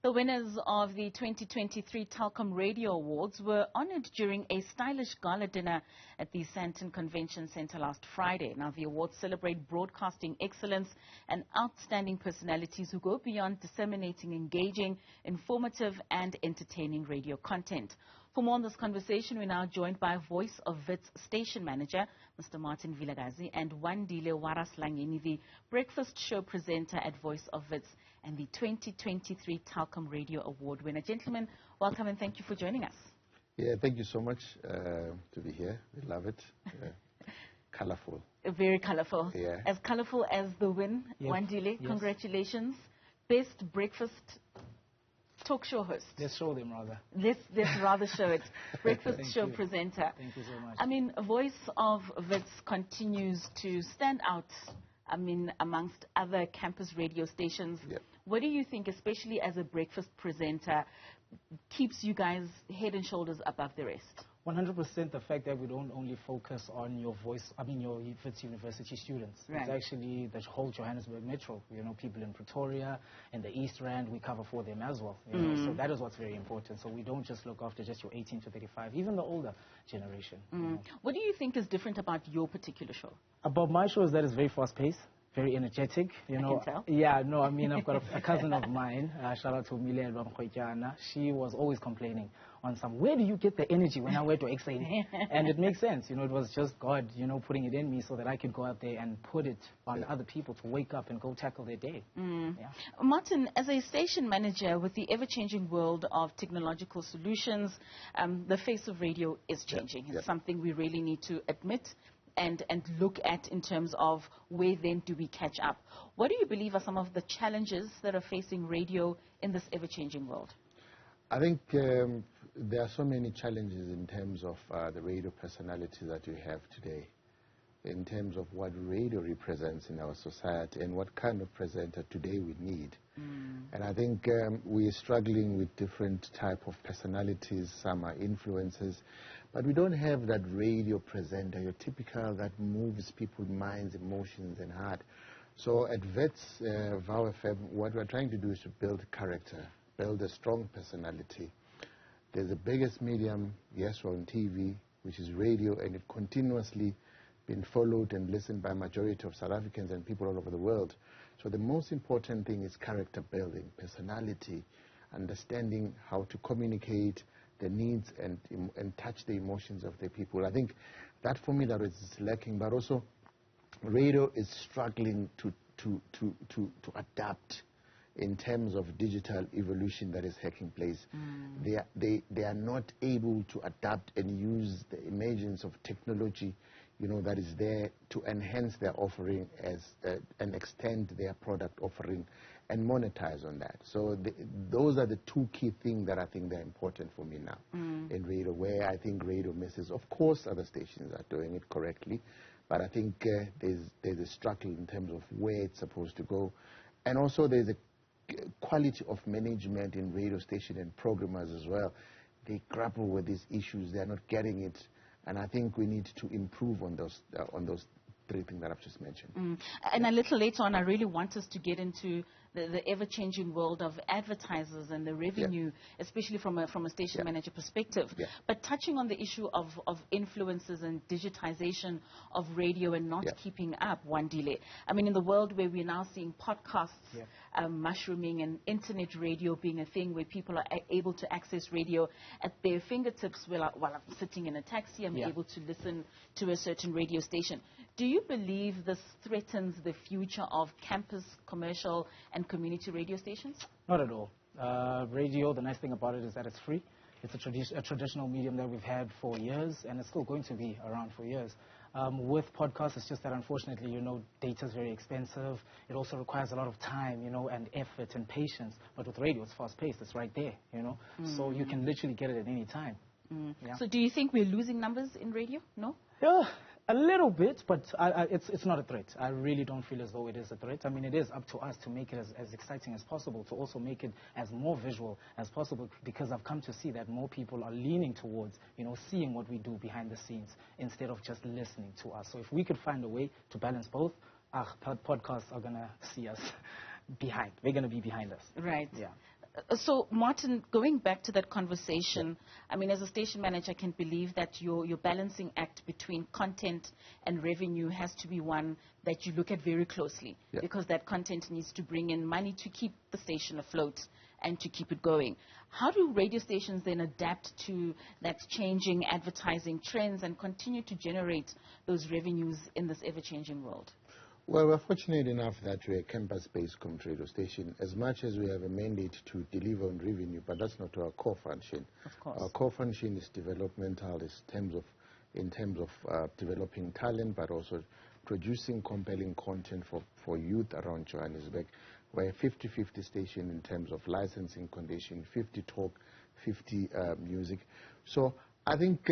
The winners of the 2023 Telkom Radio Awards were honored during a stylish gala dinner at the Sandton Convention Center last Friday. Now, the awards celebrate broadcasting excellence and outstanding personalities who go beyond disseminating engaging, informative and entertaining radio content. For more on this conversation, we're now joined by Voice of Wits station manager, Mr. Martin Vilakazi, and Wandile Langeni, the breakfast show presenter at Voice of Wits and the 2023 Telkom Radio Award winner. Gentlemen, welcome and thank you for joining us. Yeah, thank you so much to be here. We love it. Colorful. Very colorful. Yeah. As colorful as the win, Yes. Wandile, Yes. Congratulations. Best breakfast talk show host. Let's show them rather. Let's rather show it. Breakfast Thank show you. presenter. Thank you so much. I mean, Voice of Wits continues to stand out, I mean, amongst other campus radio stations. Yep. What do you think, especially as a breakfast presenter, keeps you guys head and shoulders above the rest? 100% the fact that we don't only focus on your your Wits University students. Right. It's actually the whole Johannesburg Metro. You know, people in Pretoria and the East Rand, we cover for them as well. You know, so that is what's very important. So we don't just look after just your 18 to 35, even the older generation. You know. What do you think is different about your particular show? About my show is that it's very fast-paced, very energetic. You know, can tell. Yeah, no, I mean, I've got a cousin of mine, shout out to Mile Lwamkhoityana. She was always complaining on where do you get the energy when I went to Exane? And it makes sense, you know, it was just God, you know, putting it in me so that I could go out there and put it on other people to wake up and go tackle their day. Yeah. Martin, as a station manager with the ever-changing world of technological solutions, the face of radio is changing. It's something we really need to admit and look at in terms of where then do we catch up. What do you believe are some of the challenges that are facing radio in this ever-changing world? I think there are so many challenges in terms of the radio personality that we have today, in terms of what radio represents in our society and what kind of presenter today we need. And I think we're struggling with different type of personalities. Some are influencers, but we don't have that radio presenter, your typical that moves people's minds, emotions and heart. So at Wits, VOW FM, what we're trying to do is to build character, build a strong personality. There's the biggest medium, yes, on TV, which is radio, and it continuously been followed and listened by majority of South Africans and people all over the world. So the most important thing is character building, personality, understanding how to communicate the needs and touch the emotions of the people. I think that formula is lacking, but also radio is struggling to adapt in terms of digital evolution that is taking place. They are not able to adapt and use the emergence of technology, you know, that is there to enhance their offering and extend their product offering and monetize on that. So those are the two key things that I think they're important for me now in radio, where I think radio misses. Of course, other stations are doing it correctly, but I think there's a struggle in terms of where it's supposed to go. And also there's a quality of management in radio station and programmers as well. They grapple with these issues. They're not getting it. And I think we need to improve on those three things that I've just mentioned. And a little later on, I really want us to get into the ever-changing world of advertisers and the revenue, especially from a station manager perspective. But touching on the issue of influences and digitization of radio and not keeping up, Wandile. I mean, in the world where we're now seeing podcasts mushrooming and internet radio being a thing where people are able to access radio at their fingertips while I'm sitting in a taxi, I'm able to listen to a certain radio station. Do you believe this threatens the future of campus, commercial and community radio stations? Not at all. Radio, the nice thing about it is that it's free. It's a traditional medium that we've had for years, and it's still going to be around for years. With podcasts, it's just that unfortunately, you know, data is very expensive. It also requires a lot of time, you know, and effort and patience. But with radio, it's fast-paced. It's right there, you know. So you can literally get it at any time. Yeah. So do you think we're losing numbers in radio? No? Yeah, a little bit, but it's not a threat. I really don't feel as though it is a threat. I mean, it is up to us to make it as exciting as possible, to also make it as more visual as possible, because I've come to see that more people are leaning towards, you know, seeing what we do behind the scenes instead of just listening to us. So if we could find a way to balance both, podcasts are going to see us behind. They're going to be behind us. Right. Yeah. So, Martin, going back to that conversation, I mean, as a station manager, I can believe that your balancing act between content and revenue has to be one that you look at very closely, because that content needs to bring in money to keep the station afloat and to keep it going. How do radio stations then adapt to that changing advertising trends and continue to generate those revenues in this ever-changing world? Well, we're fortunate enough that we're a campus-based community radio station, as much as we have a mandate to deliver on revenue, but that's not our core function. Of course. Our core function is developmental, in terms of developing talent, but also producing compelling content for youth around Johannesburg. We're a 50-50 station in terms of licensing condition, 50 talk, 50 music. So I think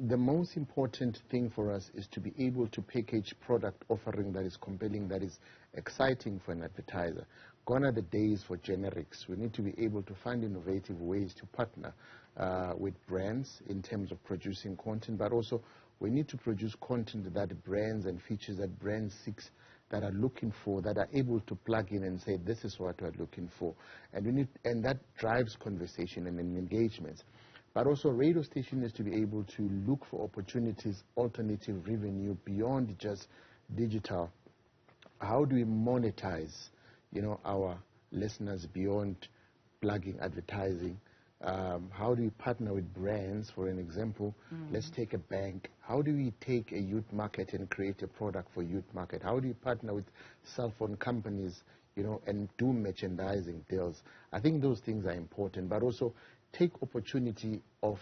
the most important thing for us is to be able to package product offering that is compelling, that is exciting for an advertiser. Gone are the days for generics. We need to be able to find innovative ways to partner with brands in terms of producing content, but also we need to produce content that brands and features that brands seek, that are looking for, that are able to plug in and say, this is what we're looking for. And that drives conversation and engagements. But also, radio station is to be able to look for opportunities, alternative revenue beyond just digital. How do we monetize, our listeners beyond plugging advertising? How do we partner with brands? For an example, let's take a bank. How do we take a youth market and create a product for youth market? How do you partner with cell phone companies, and do merchandising deals? I think those things are important, but also take opportunity of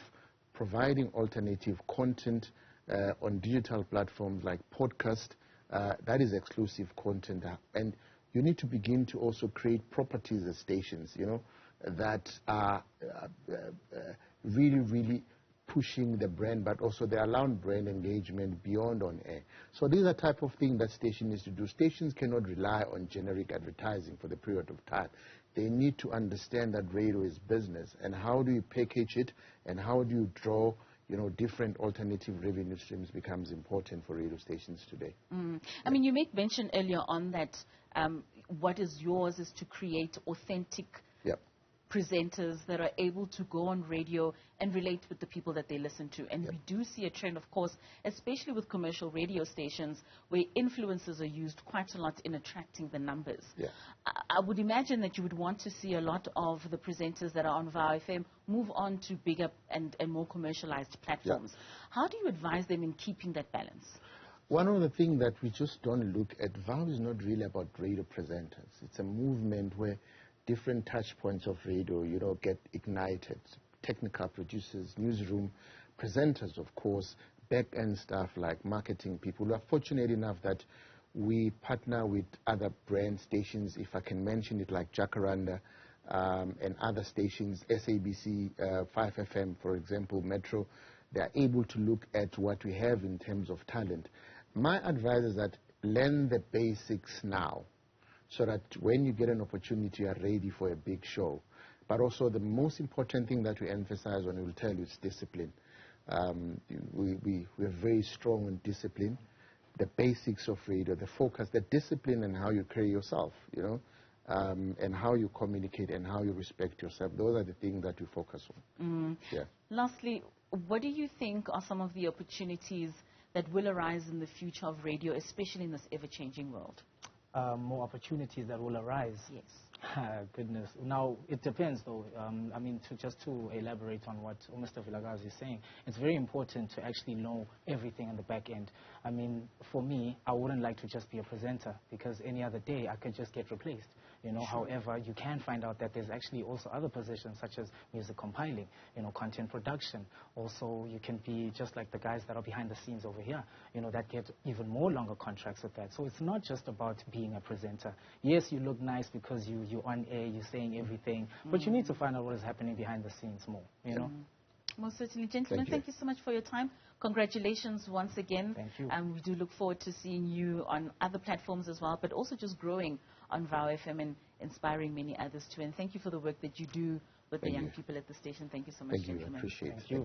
providing alternative content on digital platforms like podcast. That is exclusive content, and you need to begin to also create properties as stations, that are really, really pushing the brand, but also they allow brand engagement beyond on air. So these are type of things that station needs to do. Stations cannot rely on generic advertising for the period of time. They need to understand that radio is business, and how do you package it, and how do you draw, different alternative revenue streams becomes important for radio stations today. I mean, you made mention earlier on that what is yours is to create authentic presenters that are able to go on radio and relate with the people that they listen to. And we do see a trend, of course, especially with commercial radio stations, where influencers are used quite a lot in attracting the numbers. I would imagine that you would want to see a lot of the presenters that are on VOW FM move on to bigger and more commercialized platforms. How do you advise them in keeping that balance? One of the things that we just don't look at, VOW is not really about radio presenters. It's a movement where different touch points of radio, get ignited. Technical producers, newsroom presenters, of course, back-end staff like marketing people. We are fortunate enough that we partner with other brand stations, if I can mention it, like Jacaranda and other stations, SABC, 5FM, for example, Metro. They are able to look at what we have in terms of talent. My advice is that learn the basics now, so that when you get an opportunity, you are ready for a big show. But also the most important thing that we emphasize on, we will tell you, is discipline. We're very strong on discipline, the basics of radio, the focus, the discipline, and how you carry yourself, and how you communicate and how you respect yourself. Those are the things that we focus on. Lastly, what do you think are some of the opportunities that will arise in the future of radio, especially in this ever-changing world? More opportunities that will arise. Yes. Goodness. Now, it depends, though. I mean, just to elaborate on what Mr. Vilakazi is saying, it's very important to actually know everything on the back end. I mean, for me, I wouldn't like to just be a presenter, because any other day I could just get replaced. However, you can find out that there's actually also other positions, such as music compiling, content production. Also, you can be just like the guys that are behind the scenes over here, that get even more longer contracts with that. So it's not just about being a presenter. Yes, you look nice because you're on air, you're saying everything, but you need to find out what is happening behind the scenes more, Most certainly. Gentlemen, thank you so much for your time. Congratulations once again. Thank you. We do look forward to seeing you on other platforms as well, but also just growing on VOW FM and inspiring many others too. And thank you for the work that you do with the young people at the station. Thank you so much, gentlemen. Appreciate it. Thank you.